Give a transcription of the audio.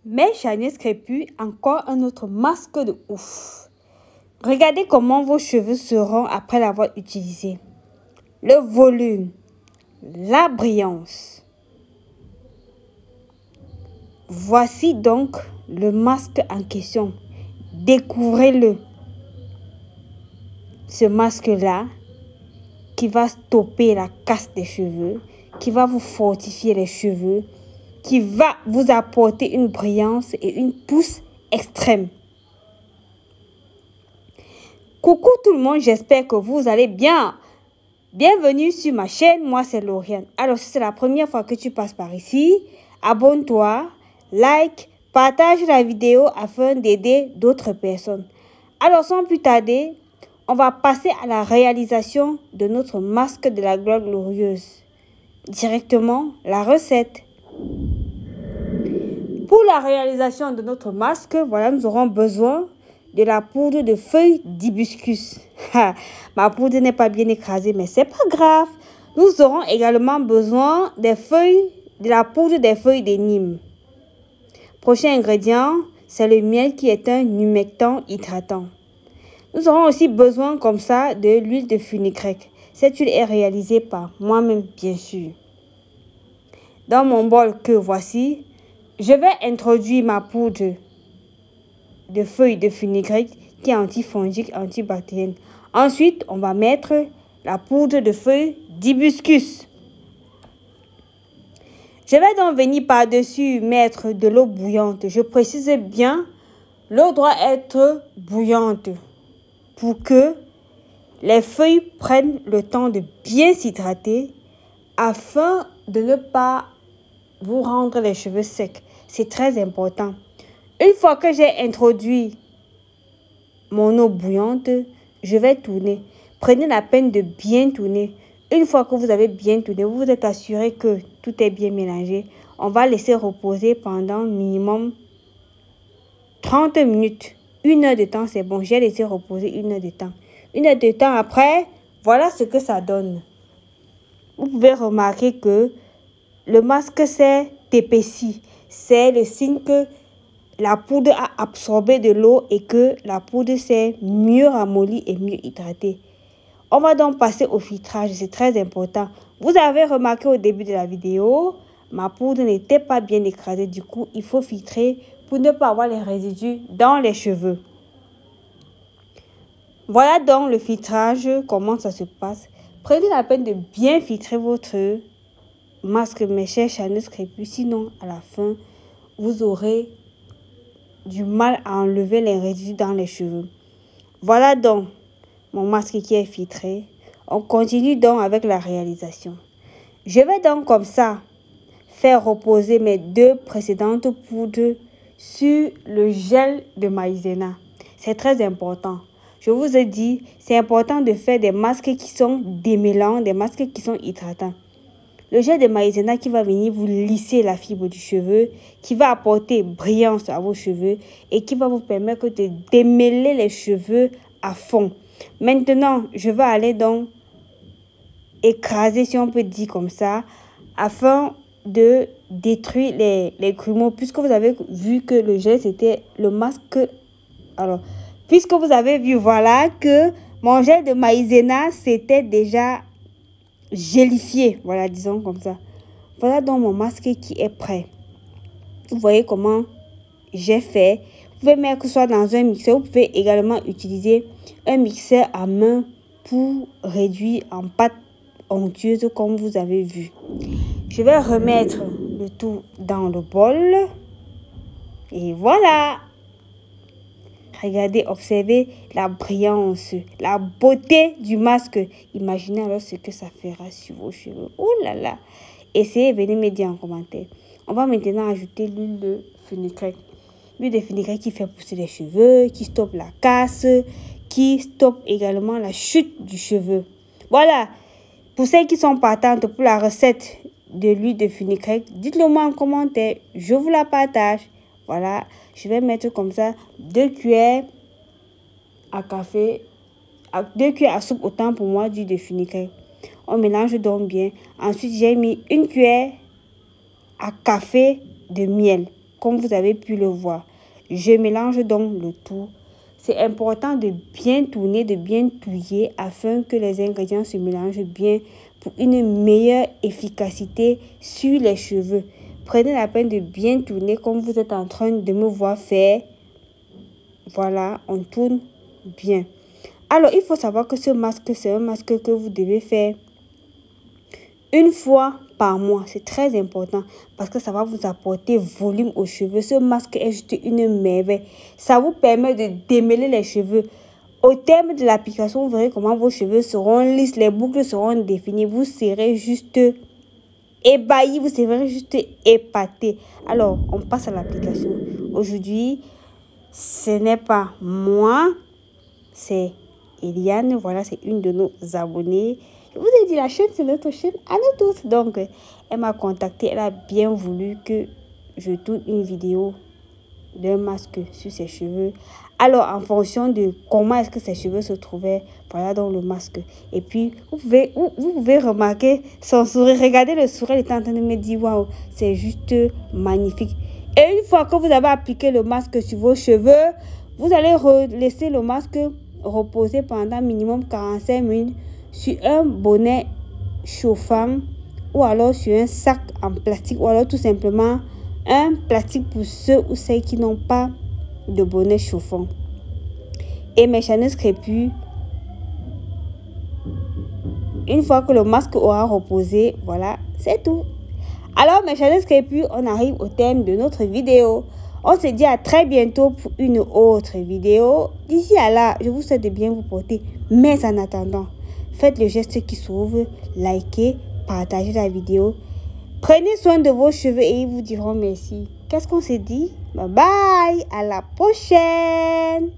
Mais Shanice Crépus, encore un autre masque de ouf. Regardez comment vos cheveux seront après l'avoir utilisé. Le volume, la brillance. Voici donc le masque en question. Découvrez-le. Ce masque-là qui va stopper la casse des cheveux, qui va vous fortifier les cheveux, qui va vous apporter une brillance et une pousse extrême. Coucou tout le monde, j'espère que vous allez bien. Bienvenue sur ma chaîne, moi c'est Lauriane. Alors si c'est la première fois que tu passes par ici, abonne-toi, like, partage la vidéo afin d'aider d'autres personnes. Alors sans plus tarder, on va passer à la réalisation de notre masque de la gloire glorieuse. Directement la recette. Pour la réalisation de notre masque, voilà, nous aurons besoin de la poudre de feuilles d'hibiscus. Ma poudre n'est pas bien écrasée, mais c'est pas grave. Nous aurons également besoin de la poudre des feuilles de Nîmes. Prochain ingrédient, c'est le miel qui est un humectant hydratant. Nous aurons aussi besoin comme ça de l'huile de fenugrec. Cette huile est réalisée par moi-même, bien sûr. Dans mon bol que voici, je vais introduire ma poudre de feuilles de fenugrec qui est antifongique, antibactérienne. Ensuite, on va mettre la poudre de feuilles d'hibiscus. Je vais donc venir par-dessus mettre de l'eau bouillante. Je précise bien, l'eau doit être bouillante pour que les feuilles prennent le temps de bien s'hydrater afin de ne pas vous rendre les cheveux secs. C'est très important. Une fois que j'ai introduit mon eau bouillante, je vais tourner. Prenez la peine de bien tourner. Une fois que vous avez bien tourné, vous vous êtes assuré que tout est bien mélangé. On va laisser reposer pendant minimum 30 minutes. 1 heure de temps, c'est bon. J'ai laissé reposer 1 heure de temps. 1 heure de temps après, voilà ce que ça donne. Vous pouvez remarquer que le masque s'est épaissi. C'est le signe que la poudre a absorbé de l'eau et que la poudre s'est mieux ramollie et mieux hydratée. On va donc passer au filtrage, c'est très important. Vous avez remarqué au début de la vidéo, ma poudre n'était pas bien écrasée. Du coup, il faut filtrer pour ne pas avoir les résidus dans les cheveux. Voilà donc le filtrage, comment ça se passe. Prenez la peine de bien filtrer votre masque, mes chers Shanice Crépus. Sinon, à la fin, vous aurez du mal à enlever les résidus dans les cheveux. Voilà donc mon masque qui est filtré. On continue donc avec la réalisation. Je vais donc comme ça faire reposer mes 2 précédentes poudres sur le gel de maïzena. C'est très important. Je vous ai dit, c'est important de faire des masques qui sont démêlants, des masques qui sont hydratants. Le gel de maïzena qui va venir vous lisser la fibre du cheveu, qui va apporter brillance à vos cheveux et qui va vous permettre de démêler les cheveux à fond. Maintenant, je vais aller donc écraser, si on peut dire comme ça, afin de détruire les grumeaux. Puisque vous avez vu que le gel, c'était le masque. Alors, puisque vous avez vu, voilà, que mon gel de maïzena, c'était déjà gélifié, voilà, disons comme ça. Voilà donc mon masque qui est prêt. Vous voyez comment j'ai fait. Vous pouvez mettre que ce soit dans un mixeur. Vous pouvez également utiliser un mixeur à main pour réduire en pâte onctueuse comme vous avez vu. Je vais remettre le tout dans le bol. Et voilà. Regardez, observez la brillance, la beauté du masque. Imaginez alors ce que ça fera sur vos cheveux. Oh là là. Essayez, venez me dire en commentaire. On va maintenant ajouter l'huile de fenugrec. L'huile de fenugrec qui fait pousser les cheveux, qui stoppe la casse, qui stoppe également la chute du cheveu. Voilà. Pour celles qui sont partantes pour la recette de l'huile de fenugrec, dites-le moi en commentaire. Je vous la partage. Voilà, je vais mettre comme ça 2 cuillères à café, 2 cuillères à soupe autant pour moi d'huile de fenugrec. On mélange donc bien. Ensuite, j'ai mis 1 cuillère à café de miel. comme vous avez pu le voir. Je mélange donc le tout. C'est important de bien tourner, de bien touiller afin que les ingrédients se mélangent bien pour une meilleure efficacité sur les cheveux. Prenez la peine de bien tourner comme vous êtes en train de me voir faire. Voilà, on tourne bien. Alors, il faut savoir que ce masque, c'est un masque que vous devez faire une fois par mois. C'est très important parce que ça va vous apporter volume aux cheveux. Ce masque est juste une merveille. Ça vous permet de démêler les cheveux. Au terme de l'application, vous verrez comment vos cheveux seront lisses, les boucles seront définies. Vous serez juste ébahi, vous serez juste épaté. Alors, on passe à l'application. Aujourd'hui, ce n'est pas moi, c'est Eliane. Voilà, c'est une de nos abonnées. Je vous ai dit, la chaîne, c'est notre chaîne à nous tous. Donc, elle m'a contacté. Elle a bien voulu que je tourne une vidéo d'un masque sur ses cheveux. Alors, en fonction de comment est-ce que ses cheveux se trouvaient, voilà donc le masque. Et puis, vous pouvez remarquer son sourire. Regardez le sourire, il est en train de me dire, waouh, c'est juste magnifique. Et une fois que vous avez appliqué le masque sur vos cheveux, vous allez laisser le masque reposer pendant minimum 45 minutes sur un bonnet chauffant ou alors sur un sac en plastique ou alors tout simplement un plastique pour ceux ou celles qui n'ont pas de bonnet chauffant. Et mes channels crépus, une fois que le masque aura reposé, voilà, c'est tout. Alors mes channels crépus, on arrive au terme de notre vidéo. On se dit à très bientôt pour une autre vidéo. D'ici à là, je vous souhaite de bien vous porter. Mais en attendant, faites le geste qui s'ouvre, likez, partagez la vidéo. Prenez soin de vos cheveux et ils vous diront merci. Qu'est-ce qu'on se dit? Bye bye, à la prochaine.